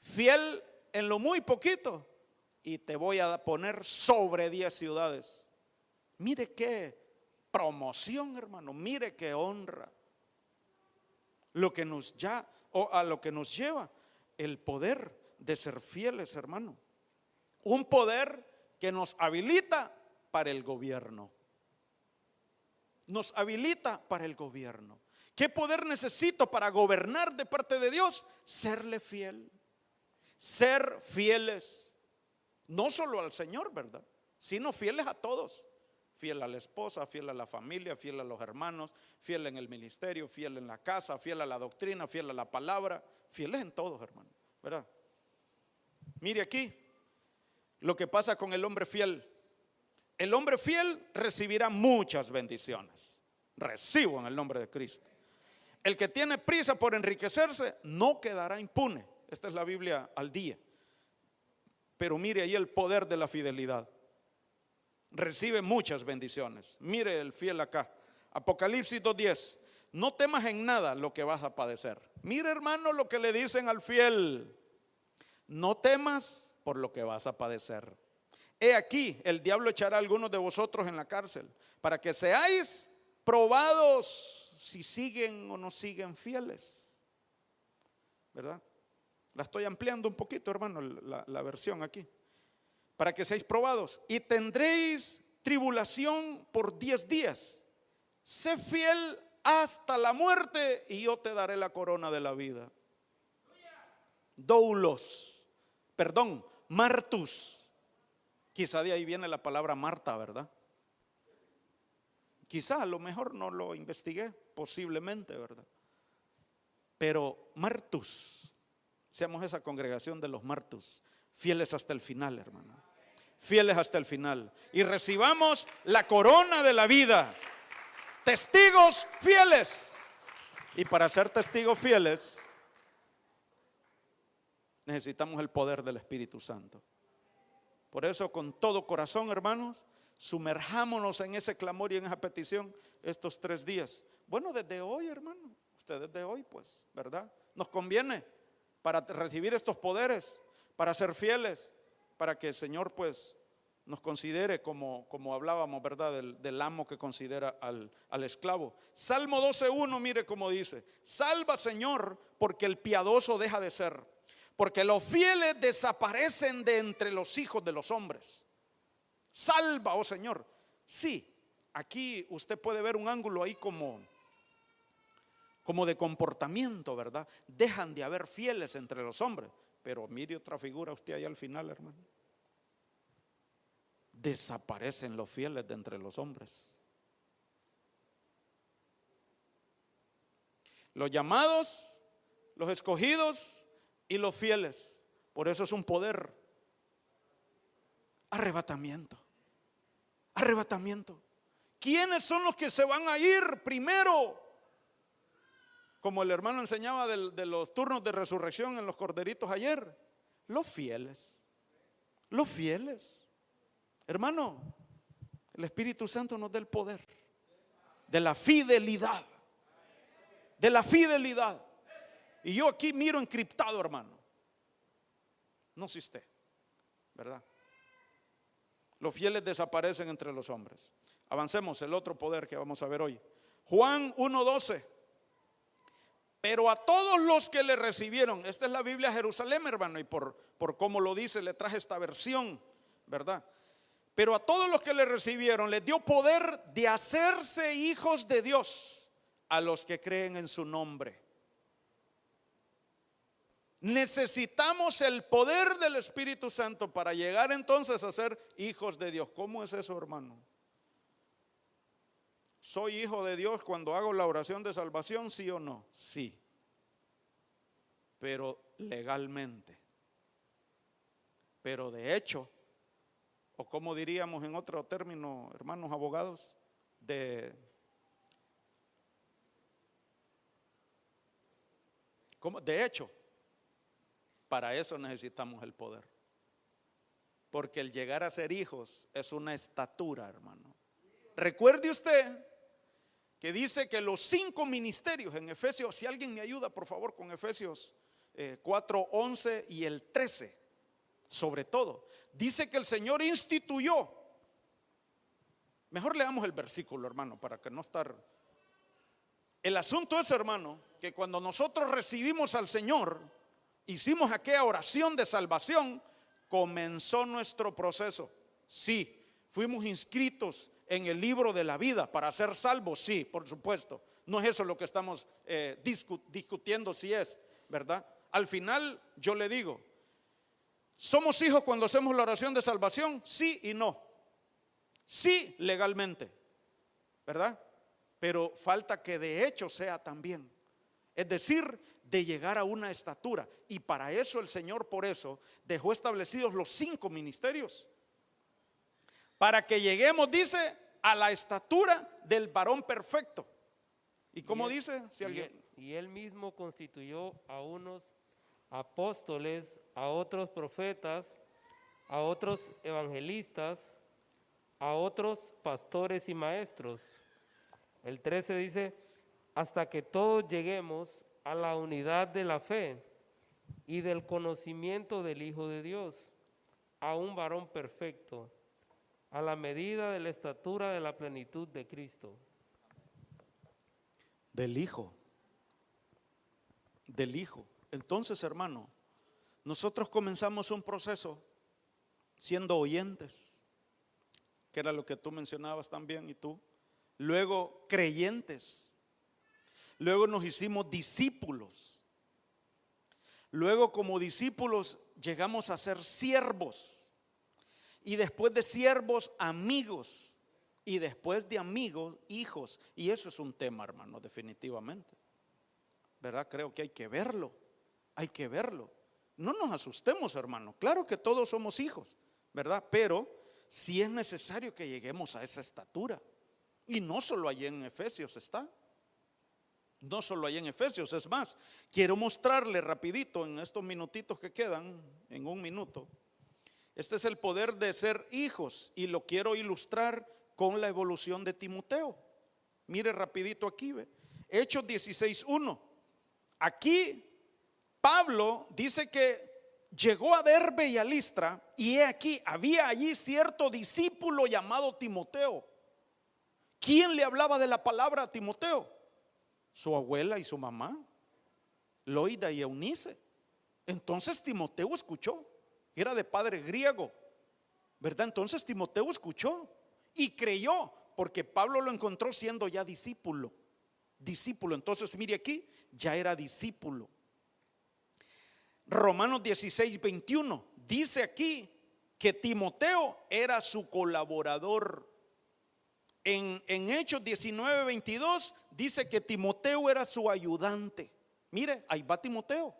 Fiel en lo muy poquito y te voy a poner sobre 10 ciudades. Mire qué promoción, hermano. Mire qué honra. Lo que nos a lo que nos lleva el poder de ser fieles, hermano. Un poder que nos habilita para el gobierno. Nos habilita para el gobierno. ¿Qué poder necesito para gobernar de parte de Dios? Serle fiel. Ser fieles. No solo al Señor, ¿verdad? Sino fieles a todos. Fiel a la esposa, fiel a la familia, fiel a los hermanos, fiel en el ministerio, fiel en la casa, fiel a la doctrina, fiel a la palabra. Fieles en todos, hermano, ¿verdad? Mire aquí lo que pasa con el hombre fiel. El hombre fiel recibirá muchas bendiciones. Recibo en el nombre de Cristo. El que tiene prisa por enriquecerse no quedará impune. Esta es la Biblia al día. Pero mire ahí el poder de la fidelidad. Recibe muchas bendiciones. Mire el fiel acá. Apocalipsis 2:10. No temas en nada lo que vas a padecer. Mire, hermano, lo que le dicen al fiel. No temas por lo que vas a padecer. he aquí, el diablo echará a algunos de vosotros en la cárcel, para que seáis probados si siguen o no siguen fieles. ¿Verdad? La estoy ampliando un poquito, hermano, la versión aquí. Para que seáis probados. Y tendréis tribulación por 10 días. Sé fiel hasta la muerte y yo te daré la corona de la vida. Martus. Quizá de ahí viene la palabra Marta, ¿verdad? Quizá a lo mejor no lo investigué, posiblemente, ¿verdad? Pero Martus, seamos esa congregación de los Martus, fieles hasta el final, hermano. Fieles hasta el final. Y recibamos la corona de la vida. Testigos fieles. Y para ser testigos fieles, necesitamos el poder del Espíritu Santo. Por eso, con todo corazón, hermanos, sumerjámonos en ese clamor y en esa petición estos 3 días. Bueno, desde hoy, hermano, usted desde hoy, pues, ¿verdad? Nos conviene para recibir estos poderes, para ser fieles, para que el Señor, pues, nos considere como hablábamos, ¿verdad? Del amo que considera al esclavo. Salmo 12:1, mire cómo dice: salva, Señor, porque el piadoso deja de ser, porque los fieles desaparecen de entre los hijos de los hombres. Salva, oh Señor. Sí, aquí usted puede ver un ángulo ahí como de comportamiento, ¿verdad? Dejan de haber fieles entre los hombres. Pero mire otra figura usted ahí al final, hermano. Desaparecen los fieles de entre los hombres. Los llamados, los escogidos y los fieles. Por eso es un poder. Arrebatamiento. Arrebatamiento. ¿Quiénes son los que se van a ir primero? Como el hermano enseñaba de los turnos de resurrección en los corderitos ayer. Los fieles. Los fieles. Hermano, el Espíritu Santo nos da el poder de la fidelidad. De la fidelidad. Y yo aquí miro encriptado, hermano. No sé usted, ¿verdad? Los fieles desaparecen entre los hombres. Avancemos, el otro poder que vamos a ver hoy. Juan 1:12. Pero a todos los que le recibieron, esta es la Biblia Jerusalén, hermano, y por cómo lo dice, le traje esta versión, ¿verdad? Pero a todos los que le recibieron, les dio poder de hacerse hijos de Dios, a los que creen en su nombre. Necesitamos el poder del Espíritu Santo para llegar entonces a ser hijos de Dios. ¿Cómo es eso, hermano? ¿Soy hijo de Dios cuando hago la oración de salvación, sí o no? Sí. Pero legalmente. Pero de hecho, o como diríamos en otro término, hermanos abogados, de hecho, para eso necesitamos el poder. Porque el llegar a ser hijos es una estatura, hermano. Recuerde usted que dice que los 5 ministerios en Efesios, si alguien me ayuda por favor con Efesios 4:11 y el 13, sobre todo, dice que el Señor instituyó. Mejor leamos el versículo, hermano, para que no estar. El asunto es, hermano, que cuando nosotros recibimos al Señor, hicimos aquella oración de salvación, comenzó nuestro proceso. Sí, fuimos inscritos en el libro de la vida para ser salvos, sí, por supuesto. No es eso lo que estamos discutiendo si es, ¿verdad? Al final yo le digo, ¿somos hijos cuando hacemos la oración de salvación? Sí y no. Sí, legalmente, ¿verdad? Pero falta que de hecho sea también. Es decir, de llegar a una estatura. Y para eso el Señor, por eso, dejó establecidos los 5 ministerios. Para que lleguemos, dice, a la estatura del varón perfecto. ¿Y cómo dice? Si alguien... Y él mismo constituyó a unos apóstoles, a otros profetas, a otros evangelistas, a otros pastores y maestros. El 13 dice, hasta que todos lleguemos a la unidad de la fe y del conocimiento del Hijo de Dios, a un varón perfecto, a la medida de la estatura de la plenitud de Cristo. Del Hijo. Del Hijo. Entonces, hermano, nosotros comenzamos un proceso siendo oyentes, que era lo que tú mencionabas también y tú. Luego creyentes. Luego nos hicimos discípulos. Luego como discípulos llegamos a ser siervos. Y después de siervos, amigos. Y después de amigos, hijos. Y eso es un tema, hermano, definitivamente. ¿Verdad? Creo que hay que verlo. Hay que verlo. No nos asustemos, hermano. Claro que todos somos hijos, ¿verdad? Pero sí es necesario que lleguemos a esa estatura. Y no solo allí en Efesios está. No solo allí en Efesios. Es más, quiero mostrarle rapidito en estos minutitos que quedan, en un minuto. Este es el poder de ser hijos y lo quiero ilustrar con la evolución de Timoteo. Mire rapidito aquí, ¿ve? Hechos 16:1. Aquí Pablo dice que llegó a Derbe y a Listra, y he aquí, había allí cierto discípulo llamado Timoteo. ¿Quién le hablaba de la palabra a Timoteo? Su abuela y su mamá, Loida y Eunice. Entonces Timoteo escuchó, era de padre griego, ¿verdad? Entonces Timoteo escuchó y creyó, porque Pablo lo encontró siendo ya discípulo. Discípulo, entonces mire aquí, ya era discípulo. Romanos 16:21 dice aquí que Timoteo era su colaborador. En Hechos 19:22 dice que Timoteo era su ayudante. Mire, ahí va Timoteo.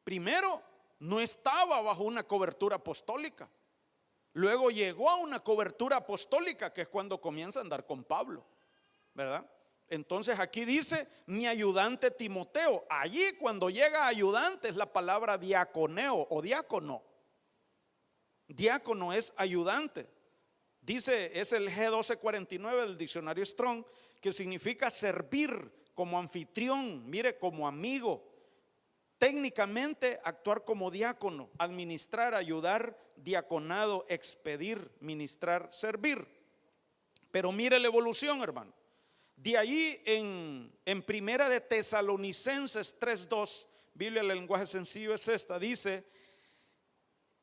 Primero, no estaba bajo una cobertura apostólica. Luego llegó a una cobertura apostólica, que es cuando comienza a andar con Pablo, ¿verdad? Entonces aquí dice mi ayudante Timoteo. Allí cuando llega ayudante es la palabra diaconeo o diácono. Diácono es ayudante. Dice, es el G1249 del diccionario Strong, que significa servir como anfitrión, mire, como amigo. Técnicamente actuar como diácono, administrar, ayudar, diaconado, expedir, ministrar, servir. Pero mire la evolución, hermano. De ahí en Primera de Tesalonicenses 3:2, Biblia del lenguaje sencillo es esta, dice,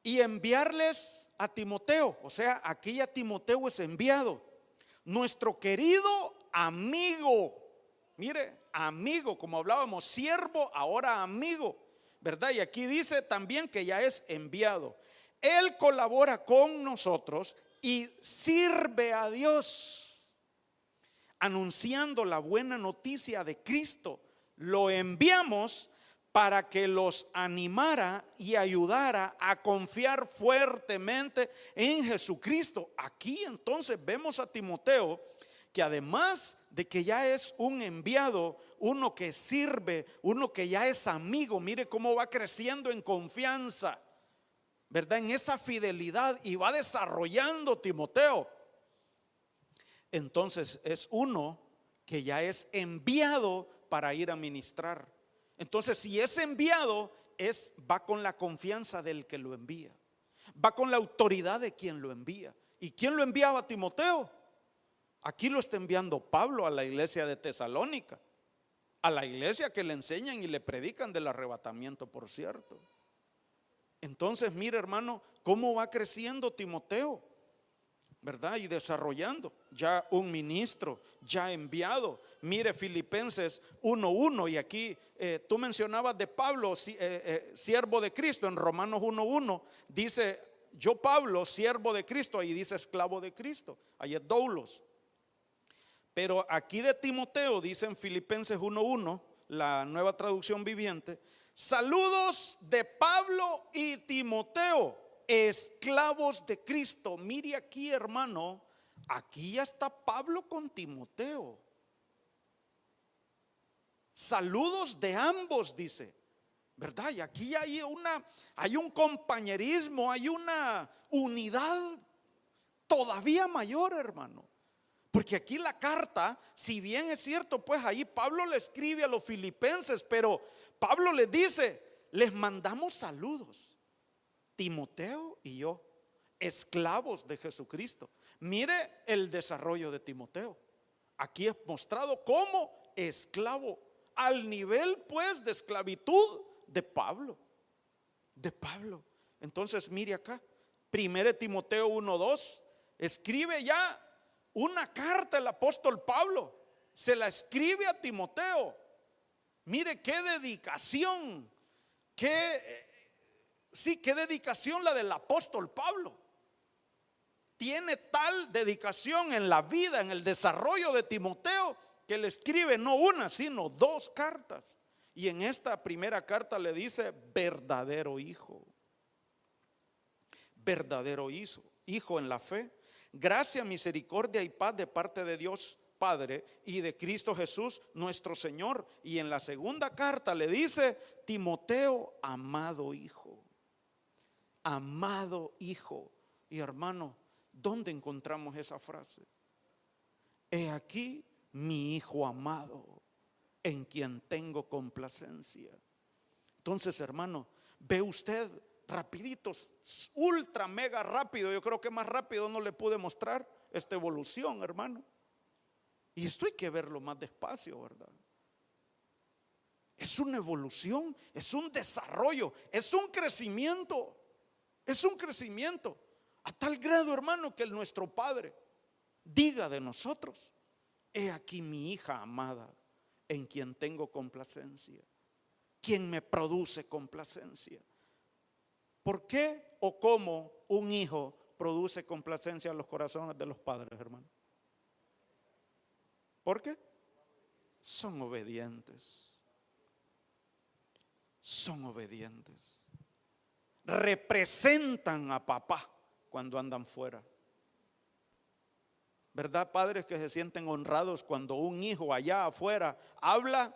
y enviarles a Timoteo, o sea, aquí ya Timoteo es enviado, nuestro querido amigo, mire, amigo, como hablábamos, siervo, ahora amigo, ¿verdad? Y aquí dice también que ya es enviado. Él colabora con nosotros y sirve a Dios, anunciando la buena noticia de Cristo. Lo enviamos para que los animara y ayudara a confiar fuertemente en Jesucristo. Aquí entonces vemos a Timoteo, que además de que ya es un enviado, uno que sirve, uno que ya es amigo, mire cómo va creciendo en confianza, ¿verdad? En esa fidelidad, y va desarrollando Timoteo. Entonces es uno que ya es enviado para ir a ministrar. Entonces si es enviado, va con la confianza del que lo envía, va con la autoridad de quien lo envía. ¿Y quién lo enviaba a Timoteo? Aquí lo está enviando Pablo a la iglesia de Tesalónica, a la iglesia que le enseñan y le predican del arrebatamiento, por cierto. Entonces mire, hermano, cómo va creciendo Timoteo, ¿verdad? Y desarrollando ya un ministro, ya enviado. Mire Filipenses 1:1, y aquí tú mencionabas de Pablo, siervo de Cristo. En Romanos 1:1 dice, yo Pablo, siervo de Cristo, ahí dice esclavo de Cristo, ahí es doulos. Pero aquí de Timoteo dice en Filipenses 1:1, la Nueva Traducción Viviente, saludos de Pablo y Timoteo, esclavos de Cristo. Mire aquí, hermano, aquí ya está Pablo con Timoteo. Saludos de ambos, dice, ¿verdad? Y aquí hay un compañerismo, hay una unidad todavía mayor, hermano. Porque aquí la carta, si bien es cierto, pues ahí Pablo le escribe a los filipenses, pero Pablo les dice, les mandamos saludos. Timoteo y yo, esclavos de Jesucristo. Mire el desarrollo de Timoteo. Aquí es mostrado como esclavo, al nivel pues de esclavitud de Pablo. Entonces mire acá, 1 Timoteo 1:2, escribe ya una carta el apóstol Pablo, se la escribe a Timoteo. Mire qué dedicación, qué dedicación la del apóstol Pablo. Tiene tal dedicación en la vida, en el desarrollo de Timoteo, que le escribe no una, sino 2 cartas. Y en esta primera carta le dice verdadero hijo. Verdadero hijo en la fe. Gracia, misericordia y paz de parte de Dios Padre y de Cristo Jesús nuestro Señor. Y en la segunda carta le dice Timoteo, amado hijo. Amado hijo. Y hermano, ¿dónde encontramos esa frase? He aquí mi hijo amado, en quien tengo complacencia. Entonces, hermano, ve usted rapidito, ultra mega rápido. Yo creo que más rápido no le pude mostrar esta evolución, hermano. Y esto hay que verlo más despacio, ¿verdad? Es una evolución, es un desarrollo, es un crecimiento. Es un crecimiento a tal grado, hermano, que nuestro Padre diga de nosotros: he aquí mi hija amada, en quien tengo complacencia, quien me produce complacencia. ¿Por qué o cómo un hijo produce complacencia en los corazones de los padres, hermano? ¿Por qué? Son obedientes. Son obedientes. Representan a papá cuando andan fuera. ¿Verdad, padres que se sienten honrados cuando un hijo allá afuera habla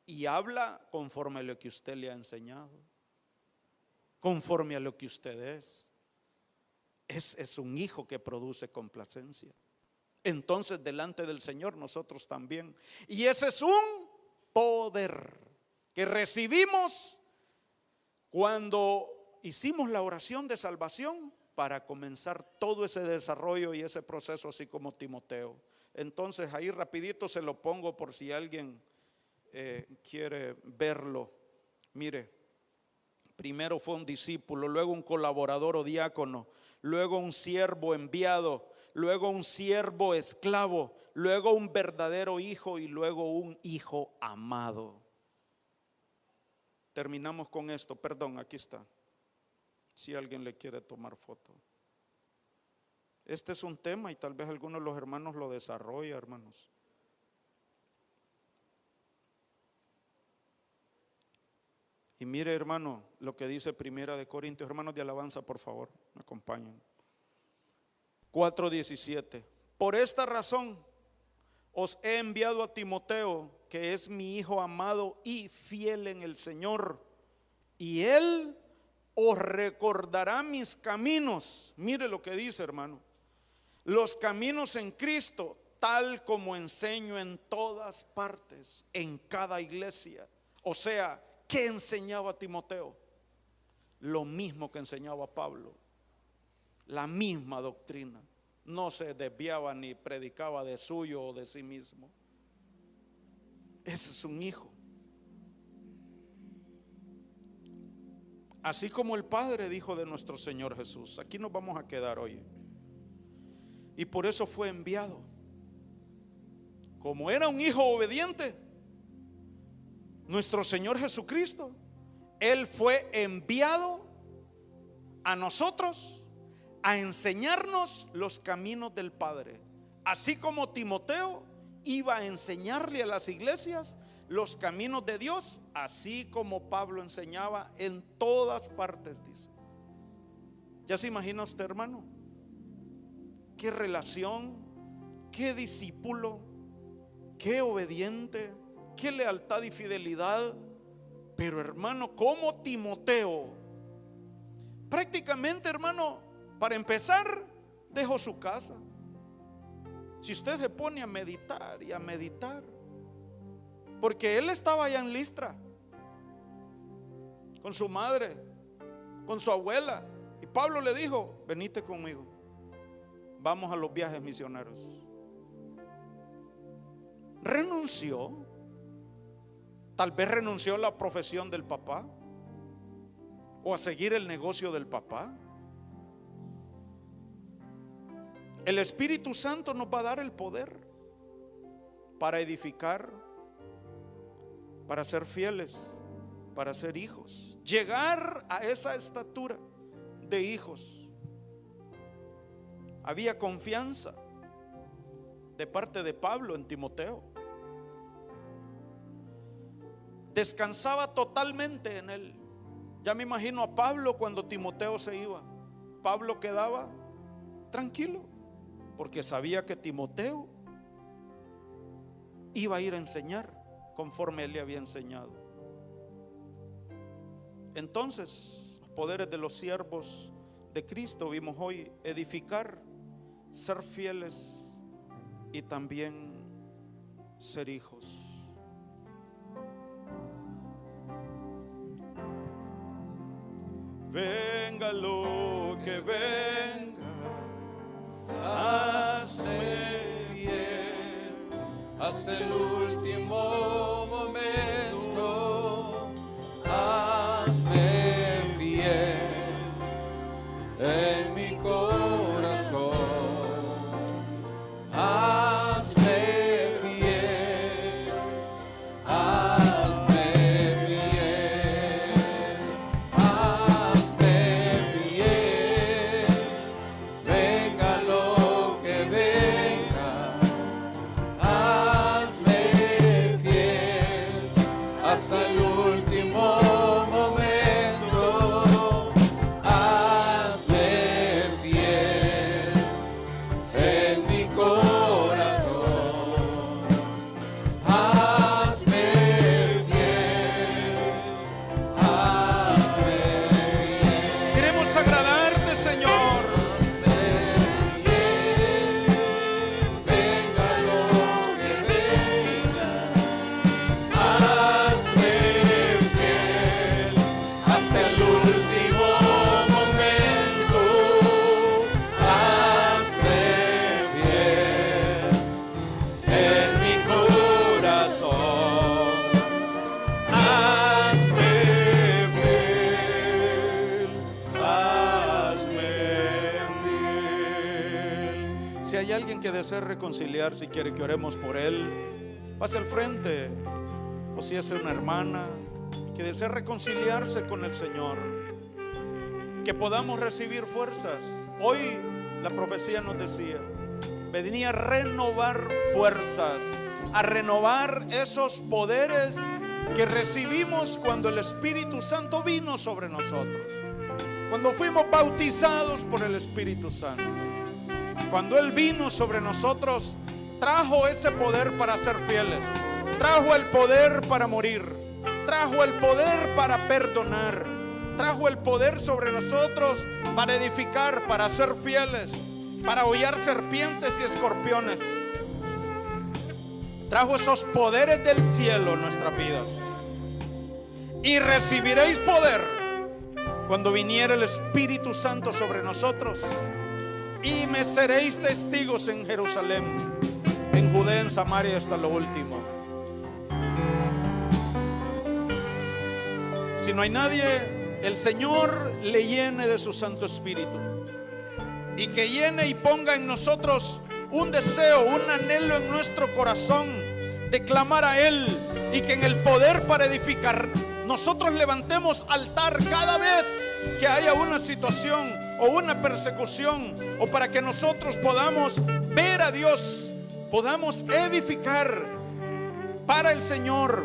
y habla conforme a lo que usted le ha enseñado? Conforme a lo que usted es. Es un hijo que produce complacencia. Entonces delante del Señor nosotros también. Y ese es un poder que recibimos cuando hicimos la oración de salvación, para comenzar todo ese desarrollo y ese proceso, así como Timoteo. Entonces ahí rapidito se lo pongo por si alguien quiere verlo. Mire, primero fue un discípulo, luego un colaborador o diácono, luego un siervo enviado, luego un siervo esclavo, luego un verdadero hijo y luego un hijo amado. Terminamos con esto, perdón, aquí está. Si alguien le quiere tomar foto. Este es un tema y tal vez algunos de los hermanos lo desarrollan, hermanos. Y mire, hermano, lo que dice 1 Corintios, hermanos de alabanza, por favor, me acompañen. 4:17. Por esta razón os he enviado a Timoteo, que es mi hijo amado y fiel en el Señor, y él os recordará mis caminos. Mire lo que dice, hermano. Los caminos en Cristo, tal como enseño en todas partes, en cada iglesia. O sea, ¿qué enseñaba Timoteo? Lo mismo que enseñaba Pablo. La misma doctrina. No se desviaba ni predicaba de suyo o de sí mismo. Ese es un hijo. Así como el Padre dijo de nuestro Señor Jesús. Aquí nos vamos a quedar hoy. Y por eso fue enviado. Como era un hijo obediente, nuestro Señor Jesucristo, Él fue enviado a nosotros a enseñarnos los caminos del Padre. Así como Timoteo iba a enseñarle a las iglesias los caminos de Dios, así como Pablo enseñaba en todas partes, dice. ¿Ya se imagina usted, hermano? Qué relación, qué discípulo, qué obediente, qué lealtad y fidelidad. Pero, hermano, como Timoteo, prácticamente, hermano, para empezar, dejó su casa. Si usted se pone a meditar y a meditar, porque él estaba allá en Listra con su madre, con su abuela, Y Pablo le dijo: venite conmigo, vamos a los viajes misioneros. Renunció, tal vez renunció a la profesión del papá o a seguir el negocio del papá. El Espíritu Santo nos va a dar el poder para edificar, para ser fieles, para ser hijos, llegar a esa estatura de hijos. Había confianza de parte de Pablo en Timoteo. Descansaba totalmente en él. Ya me imagino a Pablo cuando Timoteo se iba. Pablo quedaba tranquilo porque sabía que Timoteo iba a ir a enseñar conforme él le había enseñado. Entonces, los poderes de los siervos de Cristo vimos hoy: edificar, ser fieles y también ser hijos. Venga lo que venga, hazme fiel hasta el último momento. Hazme fiel en mi corazón. Hazme fiel, hazme fiel, hazme fiel. Venga lo que venga, hazme fiel hasta el último momento. Hazme fiel en mi corazón. Hazme fiel, hazme fiel. Queremos agradarte, Señor. Venga lo que venga, hazme fiel hasta el último momento. Hazme fiel en mi corazón. Hazme fiel, hazme fiel. Si hay alguien que desea reconciliar, si quiere que oremos por él, pase al frente. O si es una hermana que desea reconciliarse con el Señor, que podamos recibir fuerzas. Hoy la profecía nos decía: venía a renovar fuerzas, a renovar esos poderes que recibimos cuando el Espíritu Santo vino sobre nosotros, cuando fuimos bautizados por el Espíritu Santo. Cuando Él vino sobre nosotros, trajo ese poder para ser fieles, trajo el poder para morir, trajo el poder para perdonar, trajo el poder sobre nosotros para edificar, para ser fieles, para hollar serpientes y escorpiones. Trajo esos poderes del cielo en nuestras vidas. Y recibiréis poder cuando viniera el Espíritu Santo sobre nosotros. Y me seréis testigos en Jerusalén, en Judea, en Samaria, hasta lo último. Si no hay nadie, el Señor le llene de su Santo Espíritu, y que llene y ponga en nosotros un deseo, un anhelo en nuestro corazón de clamar a Él, y que en el poder para edificar nosotros levantemos altar cada vez que haya una situación o una persecución, o para que nosotros podamos ver a Dios, podamos edificar para el Señor.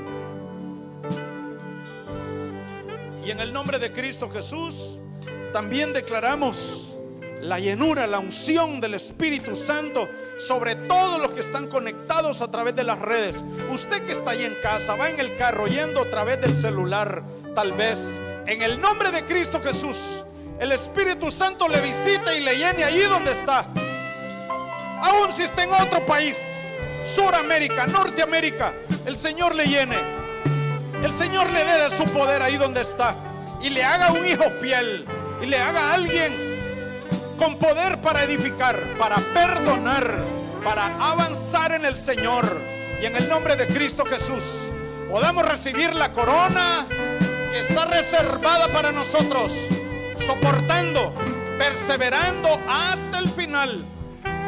Y en el nombre de Cristo Jesús también declaramos la llenura, la unción del Espíritu Santo sobre todos los que están conectados a través de las redes. Usted que está ahí en casa, va en el carro, yendo a través del celular, tal vez, en el nombre de Cristo Jesús, el Espíritu Santo le visite y le llene allí donde está. Aún si está en otro país, Suramérica, Norteamérica, el Señor le llene, el Señor le dé de su poder ahí donde está, y le haga un hijo fiel, y le haga a alguien con poder para edificar, para perdonar, para avanzar en el Señor. Y en el nombre de Cristo Jesús podamos recibir la corona que está reservada para nosotros, soportando, perseverando hasta el final.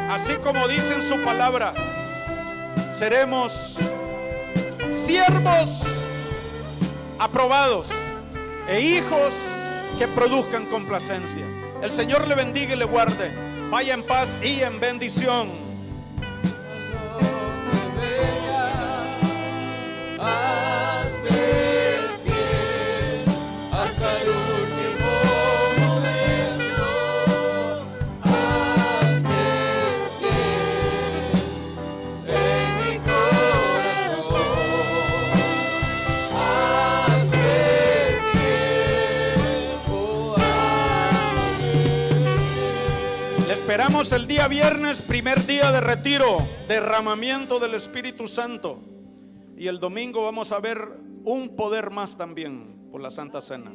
Así como dice en su palabra, seremos siervos aprobados e hijos que produzcan complacencia. El Señor le bendiga y le guarde. Vaya en paz y en bendición. Esperamos el día viernes, primer día de retiro, derramamiento del Espíritu Santo. Y el domingo vamos a ver un poder más también por la Santa Cena.